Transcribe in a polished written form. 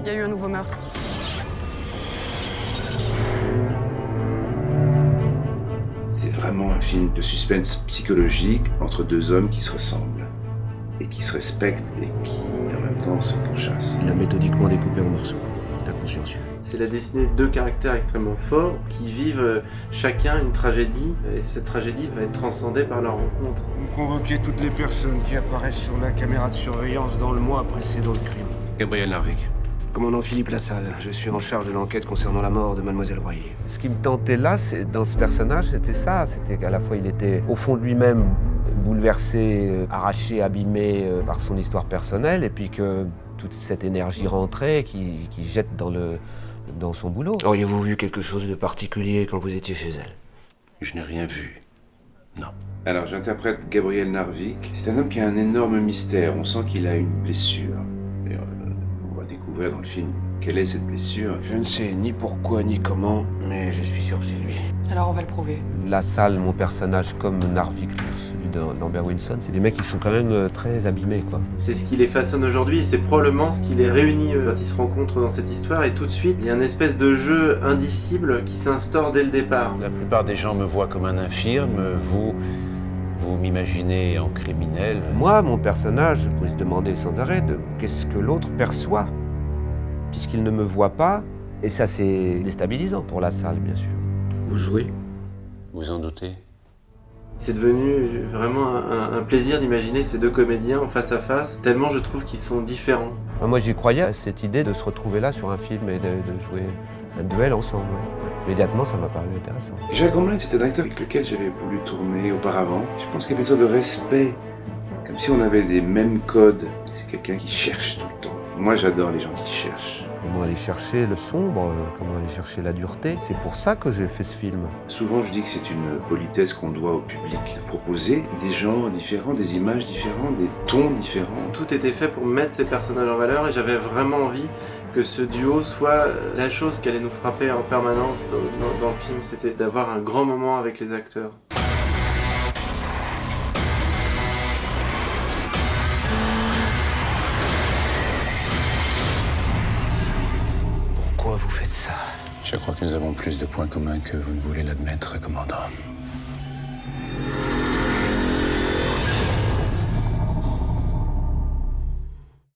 Il y a eu un nouveau meurtre. C'est vraiment un film de suspense psychologique entre deux hommes qui se ressemblent et qui se respectent et qui en même temps se pourchassent. Il a méthodiquement découpé en morceaux. C'est inconsciencieux. C'est la destinée de deux caractères extrêmement forts qui vivent chacun une tragédie et cette tragédie va être transcendée par leur rencontre. Vous convoquez toutes les personnes qui apparaissent sur la caméra de surveillance dans le mois précédent le crime. Gabriel Narvik. Commandant Philippe Lassalle, je suis en charge de l'enquête concernant la mort de Mademoiselle Royer. Ce qui me tentait là, dans ce personnage, c'était ça. C'était qu'à la fois, il était au fond de lui-même bouleversé, arraché, abîmé par son histoire personnelle, et puis que toute cette énergie rentrait, qui jette dans son boulot. Auriez-vous vu quelque chose de particulier quand vous étiez chez elle? Je n'ai rien vu. Non. Alors, j'interprète Gabriel Narvik. C'est un homme qui a un énorme mystère. On sent qu'il a une blessure. D'ailleurs, on va découvrir dans le film quelle est cette blessure. Je ne sais ni pourquoi ni comment, mais je suis sûr que c'est lui. Alors on va le prouver. Lassalle, mon personnage, comme Narvik, celui de Lambert Wilson, c'est des mecs qui sont quand même très abîmés, quoi. C'est ce qui les façonne aujourd'hui et c'est probablement ce qui les réunit quand ils se rencontrent dans cette histoire et tout de suite, il y a une espèce de jeu indicible qui s'instaure dès le départ. La plupart des gens me voient comme un infirme, vous m'imaginez en criminel. Moi, mon personnage, je pourrais se demander sans arrêt de qu'est-ce que l'autre perçoit, puisqu'il ne me voit pas, et ça c'est déstabilisant pour Lassalle, bien sûr. Vous jouez? Vous en doutez? C'est devenu vraiment un plaisir d'imaginer ces deux comédiens en face à face, tellement je trouve qu'ils sont différents. Moi j'y croyais à cette idée de se retrouver là sur un film et de jouer un duel ensemble. Ouais. Immédiatement, ça m'a paru intéressant. Jacques Gamblin, c'était un acteur avec lequel j'avais voulu tourner auparavant. Je pense qu'il y avait une sorte de respect, comme si on avait les mêmes codes. C'est quelqu'un qui cherche tout le temps. Moi, j'adore les gens qui cherchent. Comment aller chercher le sombre, comment aller chercher la dureté. C'est pour ça que j'ai fait ce film. Souvent, je dis que c'est une politesse qu'on doit au public. Proposer des genres différents, des images différentes, des tons différents. Tout était fait pour mettre ces personnages en valeur et j'avais vraiment envie que ce duo soit la chose qui allait nous frapper en permanence dans le film. C'était d'avoir un grand moment avec les acteurs. Pourquoi vous faites ça? Je crois que nous avons plus de points communs que vous ne voulez l'admettre, commandant.